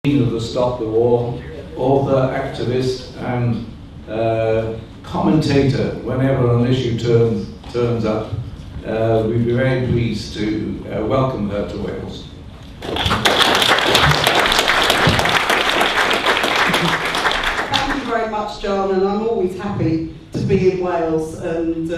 of the Stop the War, author, activist and commentator whenever an issue turns up. We'd be very pleased to welcome her to Wales. Thank you very much, John, and I'm always happy to be in Wales. And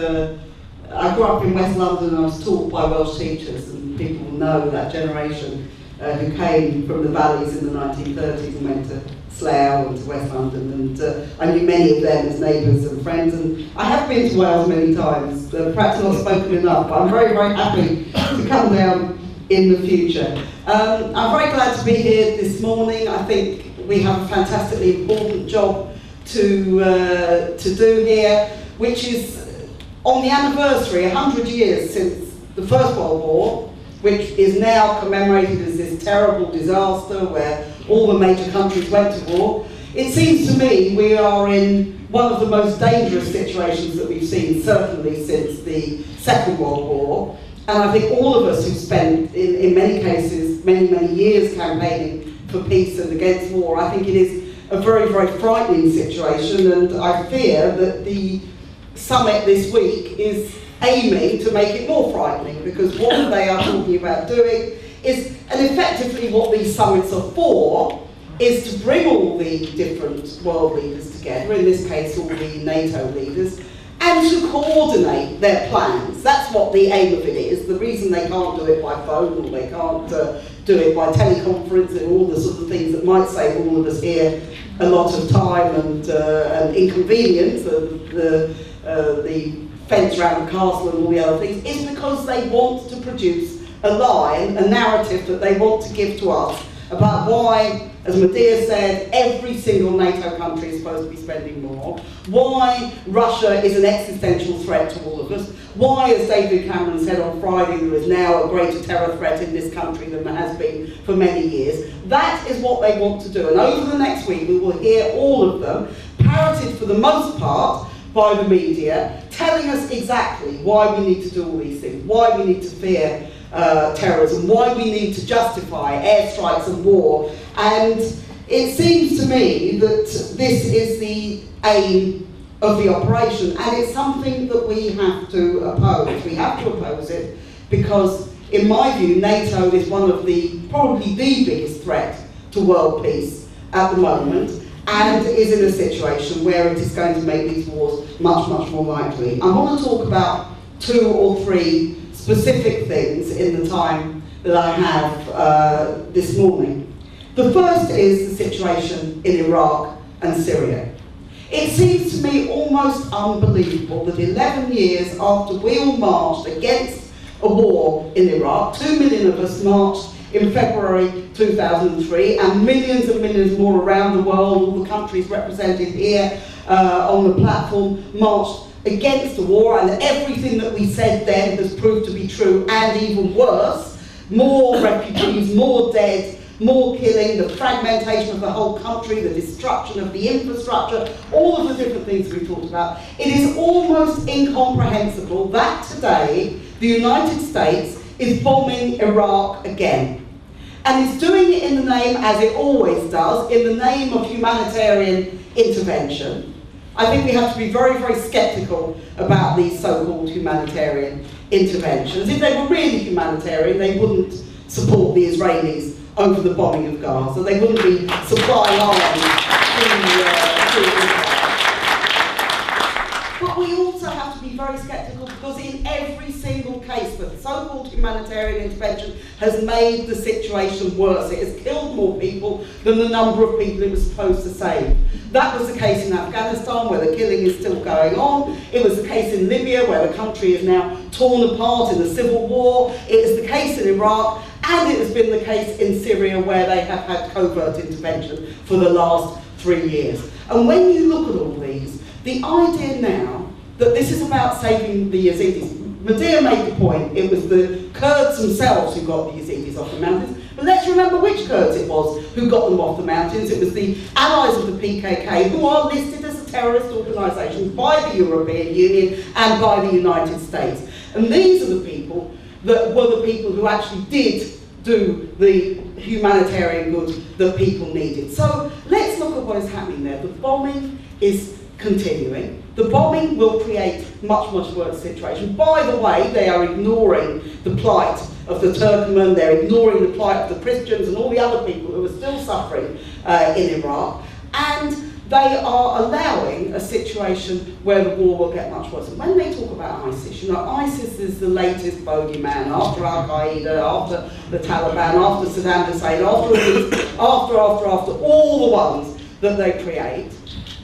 I grew up in West London and I was taught by Welsh teachers, and people know that generation who came from the valleys in the 1930s and went to Slough and to West London, and I knew many of them as neighbours and friends, and I have been to Wales many times, perhaps not spoken enough, but I'm very, very happy to come down in the future. I'm very glad to be here this morning. I think we have a fantastically important job to do here, which is on the anniversary, 100 years since the First World War, which is now commemorated as this terrible disaster where all the major countries went to war. It seems to me we are in one of the most dangerous situations that we've seen, certainly since the Second World War. And I think all of us who've spent, in many cases, many, many years campaigning for peace and against war, I think it is a very, very frightening situation, and I fear that the summit this week is aiming to make it more frightening, because what they are talking about doing is, and effectively what these summits are for, is to bring all the different world leaders together, in this case all the NATO leaders, and to coordinate their plans. That's what the aim of it is. The reason they can't do it by phone, or they can't do it by teleconference and all the sort of things that might save all of us here a lot of time and inconvenience, the fence around the castle and all the other things, is because they want to produce a line, a narrative that they want to give to us about why, as Medea said, every single NATO country is supposed to be spending more, why Russia is an existential threat to all of us, why, as David Cameron said on Friday, there is now a greater terror threat in this country than there has been for many years. That is what they want to do, and over the next week we will hear all of them, parroted for the most part by the media, telling us exactly why we need to do all these things, why we need to fear terrorism, why we need to justify airstrikes and war. And it seems to me that this is the aim of the operation, and it's something that we have to oppose. We have to oppose it because, in my view, NATO is one of probably the biggest threat to world peace at the moment, and is in a situation where it is going to make these wars much, much more likely. I want to talk about 2 or 3 specific things in the time that I have this morning. The first is the situation in Iraq and Syria. It seems to me almost unbelievable that 11 years after we all marched against a war in Iraq, 2 million of us marched in February 2003, and millions more around the world, all the countries represented here on the platform, marched against the war, and everything that we said then has proved to be true, and even worse. More refugees, more dead, more killing, the fragmentation of the whole country, the destruction of the infrastructure, all of the different things we talked about. It is almost incomprehensible that today the United States is bombing Iraq again. And it's doing it in the name, as it always does, in the name of humanitarian intervention. I think we have to be very, very sceptical about these so-called humanitarian interventions. If they were really humanitarian, they wouldn't support the Israelis over the bombing of Gaza. They wouldn't be supplying arms to Israel. But we also have to be very sceptical because in every single case, the so-called humanitarian intervention has made the situation worse. It has killed more people than the number of people it was supposed to save. That was the case in Afghanistan, where the killing is still going on. It was the case in Libya, where the country is now torn apart in the civil war. It is the case in Iraq, and it has been the case in Syria, where they have had covert intervention for the last 3 years. And when you look at all these, the idea now that this is about saving the Yazidis, Medea made the point, it was the Kurds themselves who got the Yazidis off the mountains, but let's remember which Kurds it was who got them off the mountains. It was the allies of the PKK, who are listed as a terrorist organisation by the European Union and by the United States. And these are the people that were the people who actually did do the humanitarian good that people needed. So let's look at what is happening there. The bombing is continuing. The bombing will create much, much worse situation. By the way, they are ignoring the plight of the Turkmen, they're ignoring the plight of the Christians and all the other people who are still suffering in Iraq. And they are allowing a situation where the war will get much worse. And when they talk about ISIS, you know, ISIS is the latest bogeyman after Al-Qaeda, after the Taliban, after Saddam Hussein, after all the ones that they create.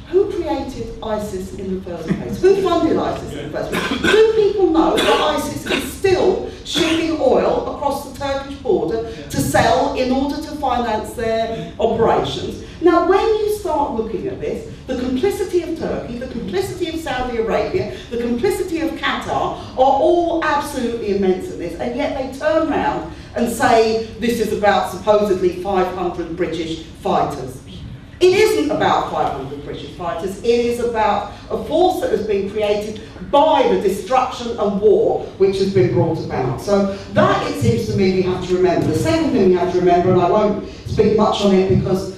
Who created ISIS in the first place? Who funded ISIS in the first place? Do people know that ISIS is still shipping oil across the Turkish border to sell in order to finance their operations? Now, when you start looking at this, the complicity of Turkey, the complicity of Saudi Arabia, the complicity of Qatar are all absolutely immense in this, and yet they turn around and say this is about supposedly 500 British fighters. It isn't about 500 British fighters, it is about a force that has been created by the destruction and war which has been brought about. So that, it seems to me, we have to remember. The second thing we have to remember, and I won't speak much on it because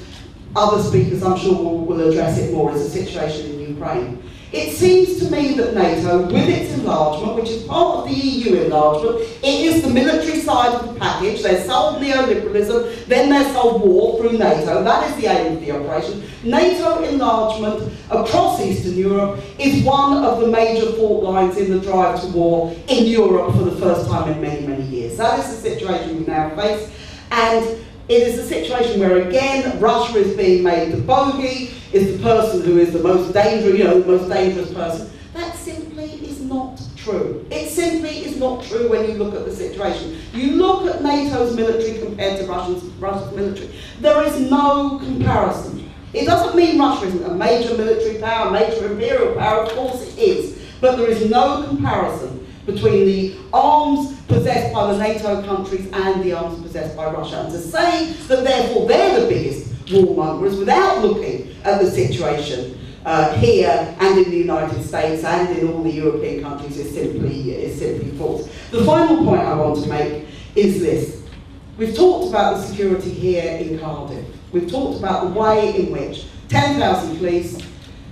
other speakers I'm sure will address it more, is the situation in Ukraine. It seems to me that NATO, with its enlargement, which is part of the EU enlargement, it is the military side of the package. They're sold neoliberalism, then they're sold war through NATO. That is the aim of the operation. NATO enlargement across Eastern Europe is one of the major fault lines in the drive to war in Europe for the first time in many, many years. That is the situation we now face. And it is a situation where, again, Russia is being made the bogey, is the person who is the most dangerous, you know, the most dangerous person. That simply is not true. It simply is not true when you look at the situation. You look at NATO's military compared to Russia's military. There is no comparison. It doesn't mean Russia isn't a major military power, a major imperial power, of course it is. But there is no comparison between the arms possessed by the NATO countries and the arms possessed by Russia. And to say that therefore they're the biggest warmongers without looking at the situation here and in the United States and in all the European countries is simply false. The final point I want to make is this. We've talked about the security here in Cardiff. We've talked about the way in which 10,000 police.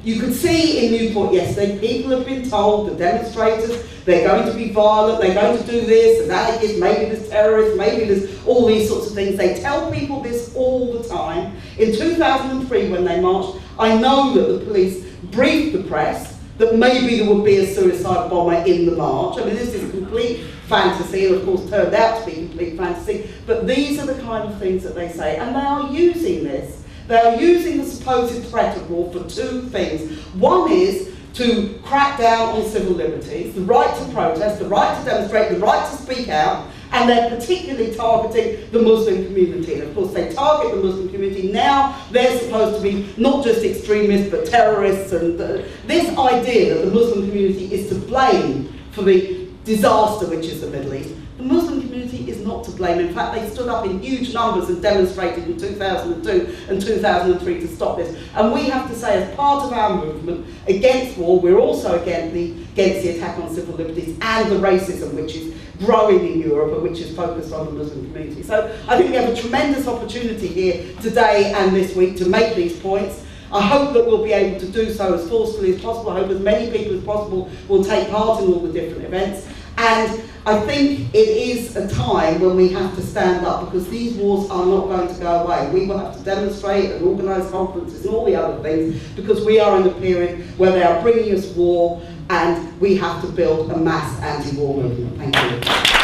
You could see in Newport yesterday, people have been told, the demonstrators, they're going to be violent, they're going to do this, there's anarchists, maybe there's terrorists, maybe there's all these sorts of things. They tell people this all the time. In 2003, when they marched, I know that the police briefed the press that maybe there would be a suicide bomber in the march. I mean, this is a complete fantasy, and of course turned out to be complete fantasy, but these are the kind of things that they say, and they are using this. They are using the supposed threat of war for two things. One is to crack down on civil liberties, the right to protest, the right to demonstrate, the right to speak out, and they're particularly targeting the Muslim community. And of course they target the Muslim community. Now they're supposed to be not just extremists but terrorists, and this idea that the Muslim community is to blame for the disaster which is the Middle East. The Muslim community is not to blame. In fact, they stood up in huge numbers and demonstrated in 2002 and 2003 to stop this. And we have to say, as part of our movement against war, we're also against the attack on civil liberties and the racism which is growing in Europe and which is focused on the Muslim community. So I think we have a tremendous opportunity here today and this week to make these points. I hope that we'll be able to do so as forcefully as possible. I hope as many people as possible will take part in all the different events. And I think it is a time when we have to stand up, because these wars are not going to go away. We will have to demonstrate and organise conferences and all the other things, because we are in a period where they are bringing us war, and we have to build a mass anti-war movement. Thank you.